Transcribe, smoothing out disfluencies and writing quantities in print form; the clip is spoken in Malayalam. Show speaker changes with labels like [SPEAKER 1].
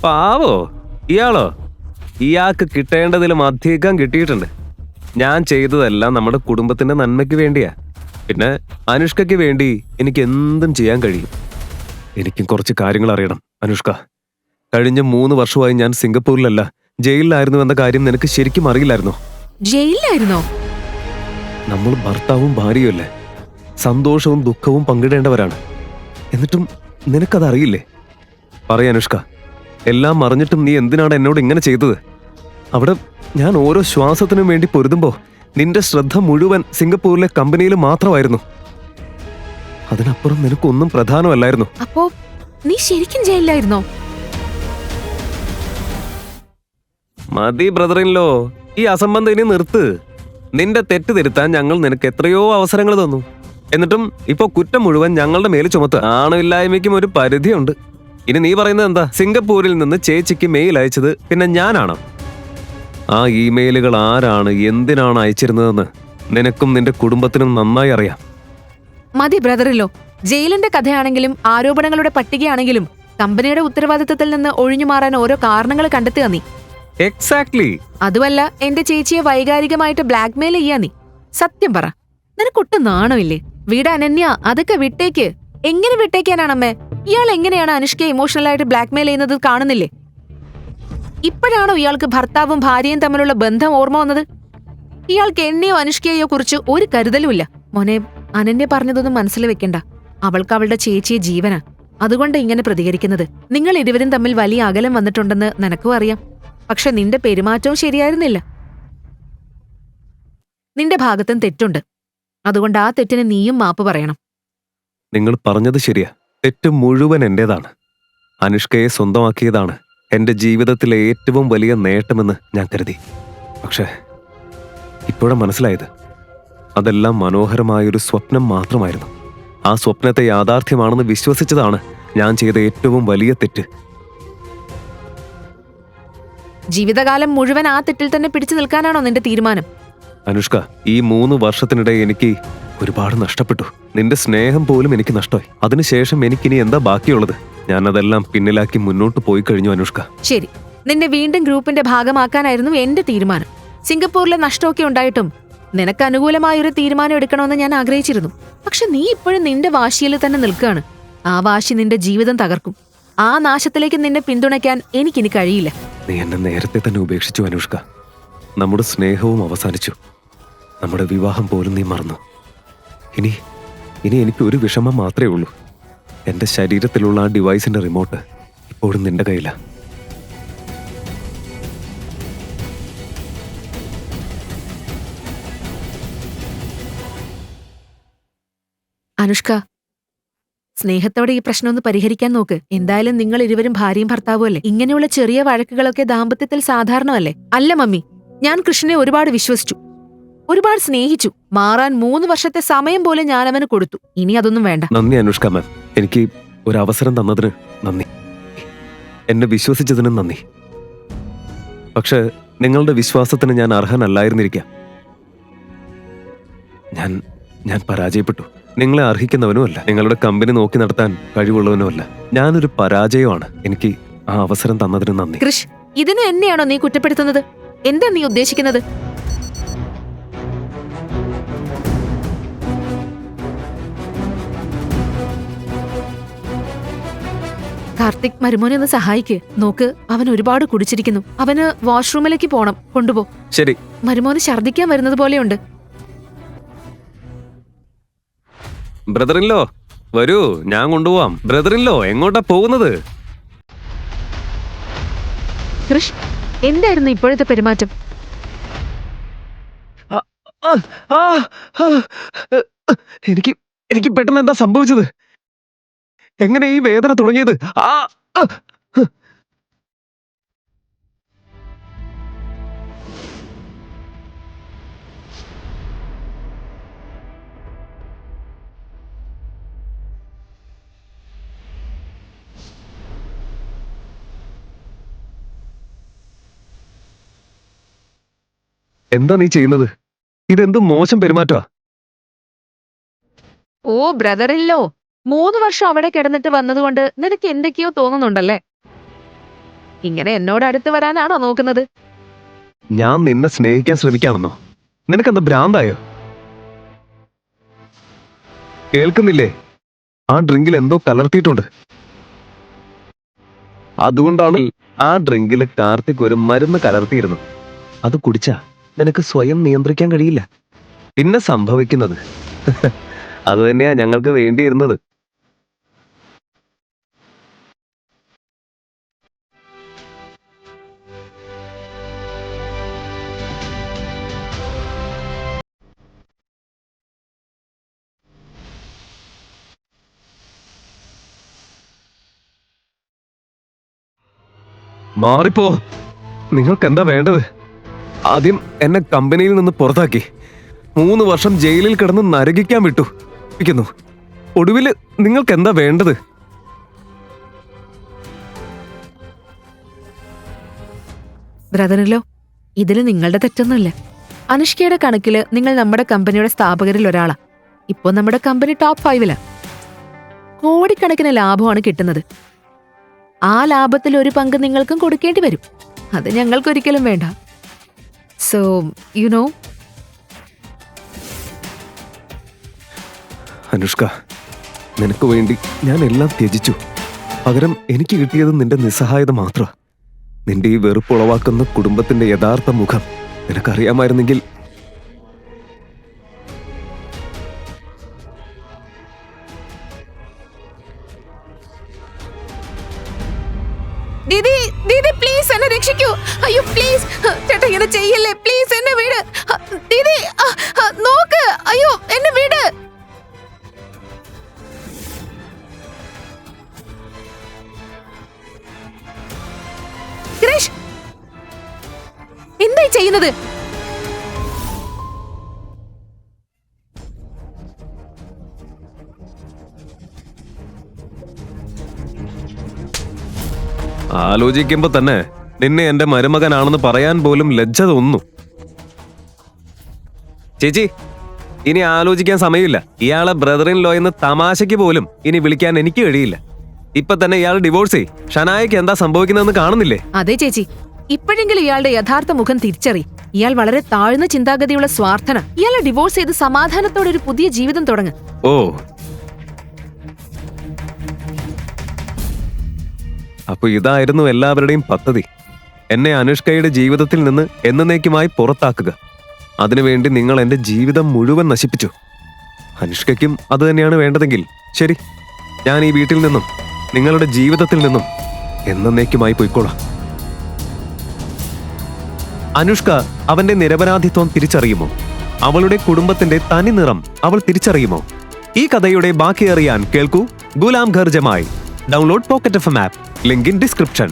[SPEAKER 1] പാവോ ഇയാളോ? ഇയാൾക്ക് കിട്ടേണ്ടതിലും അധികം കിട്ടിയിട്ടുണ്ട്. ഞാൻ ചെയ്തതെല്ലാം നമ്മുടെ കുടുംബത്തിന്റെ നന്മയ്ക്ക് വേണ്ടിയാ. പിന്നെ അനുഷ്കയ്ക്ക് വേണ്ടി എനിക്ക് എന്തും ചെയ്യാൻ കഴിയും. എനിക്കും കുറച്ച് കാര്യങ്ങൾ അറിയണം അനുഷ്ക. കഴിഞ്ഞ 3 വർഷമായി ഞാൻ സിംഗപ്പൂരിലല്ല, ജയിലിലായിരുന്നു എന്ന കാര്യം നിനക്ക് ശരിക്കും അറിയില്ലായിരുന്നോ?
[SPEAKER 2] ജയിലിലായിരുന്നോ?
[SPEAKER 1] നമ്മൾ ഭർത്താവും ഭാര്യയുമല്ലേ, സന്തോഷവും ദുഃഖവും പങ്കിടേണ്ടവരാണ്. എന്നിട്ടും നിനക്കതറിയില്ലേ? പറയ അനുഷ്ക, എല്ലാം അറിഞ്ഞിട്ടും നീ എന്തിനാണ് എന്നോട് ഇങ്ങനെ ചെയ്തത്? അവിടെ ഞാൻ ഓരോ ശ്വാസത്തിനും വേണ്ടി പൊരുതുമ്പോ നിന്റെ ശ്രദ്ധ മുഴുവൻ സിംഗപ്പൂരിലെ കമ്പനിയിൽ മാത്രമായിരുന്നു. അതിനപ്പുറം നിനക്കൊന്നും പ്രധാനമല്ലായിരുന്നു.
[SPEAKER 2] അപ്പോ നീ ശരിക്കും ജയിലിലായിരുന്നോ?
[SPEAKER 1] മതി ബ്രദറിൻലോ, ഈ അസംബന്ധം ഇനി നിർത്ത്. നിന്റെ തെറ്റ് തിരുത്താൻ ഞങ്ങൾ നിനക്ക് എത്രയോ അവസരങ്ങൾ തന്നു. എന്നിട്ടും ഇപ്പൊ കുറ്റം മുഴുവൻ ഞങ്ങളുടെ മേൽ ചുമത്തുക. ആണില്ലായ്മയ്ക്കും ഒരു പരിധിയുണ്ട്. ഇനി നീ പറയുന്നത് എന്താ? സിംഗപ്പൂരിൽ നിന്ന് ചേച്ചിക്ക് മെയിൽ അയച്ചത് പിന്നെ ഞാനാണോ? ആ ഇമെയിലുകൾ ആരാണ്, എന്തിനാണ് അയച്ചിരുന്നതെന്ന് നിനക്കും നിന്റെ കുടുംബത്തിനും നന്നായി അറിയാം.
[SPEAKER 2] മതി ബ്രദറിലോ. ജയിലിന്റെ കഥയാണെങ്കിലും ആരോപണങ്ങളുടെ പട്ടികയാണെങ്കിലും കമ്പനിയുടെ ഉത്തരവാദിത്തത്തിൽ നിന്ന് ഒഴിഞ്ഞു മാറാൻ ഓരോ കാരണങ്ങൾ കണ്ടെത്തുക നീ.
[SPEAKER 1] എക്സാക്ട്ലി.
[SPEAKER 2] അതുമല്ല എന്റെ ചേച്ചിയെ വൈകാരികമായിട്ട് ബ്ലാക്ക്മെയിൽ ചെയ്യാ നീ. സത്യം പറ, നിനക്കൊട്ടും നാണമില്ലേ? വീട് അനന്യ, അതൊക്കെ വിട്ടേക്ക്. എങ്ങനെ വിട്ടേക്കാനാണമ്മേ? ഇയാൾ എങ്ങനെയാണ് അനുഷ്കയെ ഇമോഷണലായിട്ട് ബ്ലാക്ക്മെയിൽ ചെയ്യുന്നത് കാണുന്നില്ലേ? ഇപ്പോഴാണോ ഇയാൾക്ക് ഭർത്താവും ഭാര്യയും തമ്മിലുള്ള ബന്ധം ഓർമ്മ വന്നത്? ഇയാൾക്ക് എന്നെയോ അനുഷ്കയെയോ കുറിച്ച് ഒരു കരുതലുമില്ല. മോനെ, അനന്യ പറഞ്ഞതൊന്നും മനസ്സിൽ വെക്കണ്ട. അവൾക്ക് അവളുടെ ചേച്ചിയെ ജീവനാ. അതുകൊണ്ട് ഇങ്ങനെ പ്രതികരിക്കുന്നത്. നിങ്ങൾ ഇരുവരും തമ്മിൽ വലിയ അകലം വന്നിട്ടുണ്ടെന്ന് നിനക്കും അറിയാം. പക്ഷെ നിന്റെ പെരുമാറ്റവും ശരിയായിരുന്നില്ല. നിന്റെ ഭാഗത്തും തെറ്റുണ്ട്. അതുകൊണ്ട് ആ തെറ്റിന് നീയും മാപ്പ് പറയണം.
[SPEAKER 1] നിങ്ങൾ പറഞ്ഞത് ശരിയാ. തെറ്റ് മുഴുവൻ എന്റേതാണ്. അനുഷ്കയെ സ്വന്തമാക്കിയതാണ് എന്റെ ജീവിതത്തിലെ ഏറ്റവും വലിയ നേട്ടമെന്ന് ഞാൻ കരുതി. പക്ഷേ ഇപ്പോഴാ മനസ്സിലായത്, അതെല്ലാം മനോഹരമായൊരു സ്വപ്നം മാത്രമായിരുന്നു. ആ സ്വപ്നത്തെ യാഥാർത്ഥ്യമാണെന്ന് വിശ്വസിച്ചതാണ് ഞാൻ ചെയ്ത ഏറ്റവും വലിയ തെറ്റ്.
[SPEAKER 2] ജീവിതകാലം മുഴുവൻ ആ തെറ്റിൽ തന്നെ പിടിച്ചു നിൽക്കാനാണോ നിന്റെ തീരുമാനം?
[SPEAKER 1] അനുഷ്ക, ഈ 3 വർഷത്തിനിടെ എനിക്ക് ഒരുപാട് നഷ്ടപ്പെട്ടു. നിന്റെ സ്നേഹം പോലും എനിക്ക് നഷ്ടമായി. അതിനുശേഷം എനിക്കിനി എന്താ ബാക്കിയുള്ളത്? ഞാനതെല്ലാം പിന്നിലാക്കി മുന്നോട്ട് പോയി കഴിഞ്ഞു അനുഷ്ക.
[SPEAKER 2] ശരി, നിന്നെ വീണ്ടും ഗ്രൂപ്പിന്റെ ഭാഗമാക്കാനായിരുന്നു എന്റെ തീരുമാനം. സിംഗപ്പൂരിലെ നഷ്ടമൊക്കെ ഉണ്ടായിട്ടും നിനക്ക് അനുകൂലമായൊരു തീരുമാനം എടുക്കണമെന്ന് ഞാൻ ആഗ്രഹിച്ചിരുന്നു. പക്ഷെ നീ ഇപ്പോഴും നിന്റെ വാശിയിൽ തന്നെ നിൽക്കുകയാണ്. ആ വാശി നിന്റെ ജീവിതം തകർക്കും. ആ നാശത്തിലേക്ക് നിന്നെ പിന്തുണയ്ക്കാൻ എനിക്കിനി കഴിയില്ല.
[SPEAKER 1] നീ എന്നെ നേരത്തെ തന്നെ ഉപേക്ഷിച്ചു അനുഷ്ക. നമ്മുടെ സ്നേഹവും അവസാനിച്ചു. നമ്മുടെ വിവാഹം പോലും നീ മറന്നു. ഇനി എനിക്ക് ഒരു വിഷമം മാത്രമേ ഉള്ളൂ. എന്റെ ശരീരത്തിലുള്ള ആ ഡിവൈസിന്റെ റിമോട്ട് ഇപ്പോഴും നിന്റെ കയ്യിലാ.
[SPEAKER 2] അനുഷ്ക, സ്നേഹത്തോടെ ഈ പ്രശ്നം ഒന്ന് പരിഹരിക്കാൻ നോക്ക്. എന്തായാലും നിങ്ങൾ ഇരുവരും ഭാര്യയും ഭർത്താവും അല്ലേ. ഇങ്ങനെയുള്ള ചെറിയ വഴക്കുകളൊക്കെ ദാമ്പത്യത്തിൽ സാധാരണമല്ലേ? അല്ല മമ്മി, ഞാൻ കൃഷ്ണനെ ഒരുപാട് വിശ്വസിച്ചു, ഒരുപാട് സ്നേഹിച്ചു. മാറാൻ 3 വർഷത്തെ സമയം പോലെ ഞാൻ അവന് കൊടുത്തു. ഇനി അതൊന്നും വേണ്ട.
[SPEAKER 1] നന്ദി അനുഷ്ക മാം. എനിക്ക് ഒരു അവസരം തന്നതിന് നന്ദി. എന്നെ വിശ്വസിച്ചതിനും നന്ദി. പക്ഷെ നിങ്ങളുടെ വിശ്വാസത്തിന് ഞാൻ അർഹനല്ലായിരുന്നിരിക്കാം. ഞാൻ പരാജയപ്പെട്ടു. നിങ്ങളെ അർഹിക്കുന്നവനുമല്ല, നിങ്ങളുടെ കമ്പനി നോക്കി നടത്താൻ കഴിവുള്ളവനുമല്ല. ഞാനൊരു പരാജയമാണ്. എനിക്ക് ആ അവസരം തന്നതിന് നന്ദി.
[SPEAKER 2] കൃഷ്, ഇതിന് എന്നെയാണോ നീ കുറ്റപ്പെടുത്തുന്നത്? എന്താ നീ ഉദ്ദേശിക്കുന്നത്? കാർത്തിക്, മരുമോനെ ഒന്ന് സഹായിക്ക്. നോക്ക്, അവൻ ഒരുപാട് കുടിച്ചിരിക്കുന്നു. അവന് വാഷ്റൂമിലേക്ക് പോണം. കൊണ്ടുപോ.
[SPEAKER 1] ശരി.
[SPEAKER 2] മരുമോന് ഛർദ്ദിക്കാൻ വരുന്നത് പോലെയുണ്ട്.
[SPEAKER 1] ബ്രദറിൻലോ, വരൂ, ഞാൻ കൊണ്ടുപോവാം. ബ്രദറിൻലോ, എങ്ങോട്ടാ പോകുന്നത്?
[SPEAKER 2] കൃഷ്, എന്തായിരുന്നു ഇപ്പോഴത്തെ പെരുമാറ്റം?
[SPEAKER 1] എനിക്ക് പെട്ടെന്ന് എന്താ സംഭവിച്ചത്? എങ്ങനെ ഈ വേദന തുടങ്ങിയത്? എന്താ നീ ചെയ്യുന്നത്? ഇതെന്ത് മോശം പെരുമാറ്റമാ.
[SPEAKER 2] ഓ ബ്രദറില്ലോ, 3 വർഷം അവിടെ കിടന്നിട്ട് വന്നതുകൊണ്ട് നിനക്ക് എന്തൊക്കെയോ തോന്നുന്നുണ്ടല്ലേ? ഇങ്ങനെ എന്നോട് അടുത്ത് വരാനാണോ നോക്കുന്നത്?
[SPEAKER 1] ഞാൻ നിന്നെ സ്നേഹിക്കാൻ ശ്രമിക്കാമെന്നോ? നിനക്കെന്താ ഭ്രാന്തായോ? കേൾക്കുന്നില്ലേ? ആ ഡ്രിങ്കിൽ എന്തോ കലർത്തിയിട്ടുണ്ട്. അതുകൊണ്ടാണ് ആ ഡ്രിങ്കിൽ കാർത്തിക് ഒരു മരുന്ന് കലർത്തിയിരുന്നു. അത് കുടിച്ചാ നിനക്ക് സ്വയം നിയന്ത്രിക്കാൻ കഴിയില്ല. പിന്നെ സംഭവിക്കുന്നത് അത് തന്നെയാ ഞങ്ങൾക്ക് വേണ്ടിയിരുന്നത്. മാറിപ്പോ. നിങ്ങൾക്ക് എന്താ വേണ്ടത്? ആദ്യം എന്നെ കമ്പനിയിൽ നിന്ന് പുറത്താക്കി 3 വർഷം ജയിലിൽ കിടന്ന് നരകിക്കാൻ വിട്ടു ഇരിക്കുന്നു. ഒടുവില് നിങ്ങൾക്ക് എന്താ വേണ്ടത്?
[SPEAKER 2] ബ്രദറിലോ, ഇതില് നിങ്ങളുടെ തെറ്റൊന്നുമില്ല. അനുഷ്കയുടെ കണക്കില് നിങ്ങൾ നമ്മുടെ കമ്പനിയുടെ സ്ഥാപകരിൽ ഒരാളാ. ഇപ്പൊ നമ്മുടെ കമ്പനി ടോപ്പ് 5-ലാ. കോടിക്കണക്കിന് ലാഭമാണ് കിട്ടുന്നത്. ആ ലാഭത്തിൽ ഒരു പങ്ക് നിങ്ങൾക്കും കൊടുക്കേണ്ടി വരും. അത് ഞങ്ങൾക്കൊരിക്കലും വേണ്ട. So you know.
[SPEAKER 1] അനുഷ്ക, നിനക്ക് വേണ്ടി ഞാൻ എല്ലാം ത്യജിച്ചു. പകരം എനിക്ക് കിട്ടിയത് നിന്റെ നിസ്സഹായത മാത്രം. നിന്റെ ഈ വെറുപ്പുളവാക്കുന്ന കുടുംബത്തിന്റെ യഥാർത്ഥ മുഖം നിനക്കറിയാമായിരുന്നെങ്കിൽ.
[SPEAKER 2] ദീദി, ദീദി പ്ലീസ് എന്നെ രക്ഷിക്കൂ. അയ്യോ പ്ലീസ് ചേട്ടാ, ഇങ്ങനെ ചെയ്യല്ലേ പ്ലീസ്, എന്നെ വീട്. ദീദി നോക്ക്, അയ്യോ എന്നെ വീട്. ക്രിഷ്, എന്തായി ചെയ്യുന്നത്?
[SPEAKER 1] ആലോചിക്കുമ്പോ തന്നെ നിന്നെ എന്റെ മരുമകനാണെന്ന് പറയാൻ പോലും ലജ്ജ തോന്നുന്നു. ചേച്ചി, ഇനി ആലോചിക്കാൻ സമയമില്ല. ഇയാളെ ബ്രദർ ഇൻ ലോ എന്ന് തമാശയ്ക്ക് പോലും ഇനി വിളിക്കാൻ എനിക്ക് കഴിയില്ല. ഇപ്പൊ തന്നെ ഇയാൾ ഡിവോഴ്സ് ചെയ്. ഷനായക്ക് എന്താ സംഭവിക്കുന്നതെന്ന് കാണുന്നില്ലേ?
[SPEAKER 2] അതെ ചേച്ചി, ഇപ്പോഴെങ്കിലും ഇയാളുടെ യഥാർത്ഥ മുഖം തിരിച്ചറി. ഇയാൾ വളരെ താഴ്ന്ന ചിന്താഗതിയുള്ള സ്വാർത്ഥന. ഇയാളെ ഡിവോഴ്സ് ചെയ്ത് സമാധാനത്തോടെ ഒരു പുതിയ ജീവിതം തുടങ്ങും.
[SPEAKER 1] ഓ, അപ്പൊ ഇതായിരുന്നു എല്ലാവരുടെയും പദ്ധതി. എന്നെ അനുഷ്കയുടെ ജീവിതത്തിൽ നിന്ന് എന്നേക്കുമായി പുറത്താക്കുക. അതിനുവേണ്ടി നിങ്ങൾ എന്റെ ജീവിതം മുഴുവൻ നശിപ്പിച്ചു. അനുഷ്കയ്ക്കും അത് തന്നെയാണ് വേണ്ടതെങ്കിൽ ശരി, ഞാൻ ഈ വീട്ടിൽ നിന്നും നിങ്ങളുടെ ജീവിതത്തിൽ നിന്നും എന്നേക്കുമായി പോയിക്കോളാം. അനുഷ്ക അവന്റെ നിരപരാധിത്വം തിരിച്ചറിയുമോ? അവളുടെ കുടുംബത്തിന്റെ തനി നിറം അവൾ തിരിച്ചറിയുമോ? ഈ കഥയുടെ ബാക്കി അറിയാൻ കേൾക്കൂ Gulam Ghar Jamai. Download Pocket FM app. Link in description.